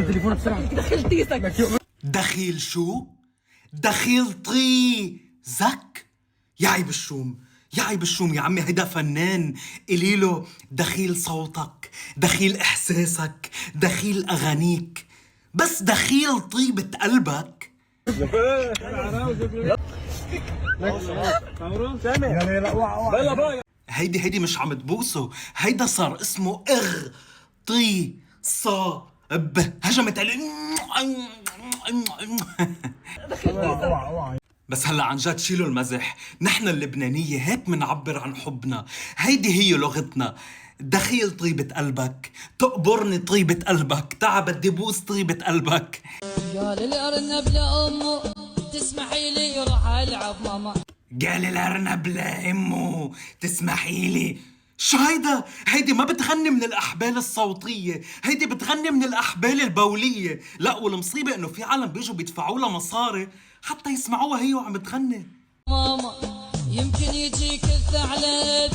التليفون بسرعه. دخل تيسك. دخيل شو؟ دخيل طي زك؟ يا عيب الشوم، يا عيب الشوم يا عمي، هيدا فنان. قليله دخيل صوتك، دخيل احساسك، دخيل اغانيك، بس دخيل طيبة قلبك. هيدي مش عم تبوسه، هيدا صار اسمه طي صا ب. هجمت عليه. بس هلا عن جد شيلوا المزح، نحن اللبنانية هيك منعبر عن حبنا، هيدي هي لغتنا. دخيل طيبة قلبك، تقبرني طيبة قلبك، تعا بدي بوس طيبة قلبك. قال الارنب لامه تسمحي لي روح العب ماما. قال الارنب لامه تسمحي لي. شو هيدا؟ هيدي ما بتغني من الاحبال الصوتيه، هيدي بتغني من الاحبال البوليه. لا والمصيبه انه في عالم بيجوا بيدفعوا لها مصاري حتى يسمعوها هي وعم تغني. ماما يمكن يجيك الثعلب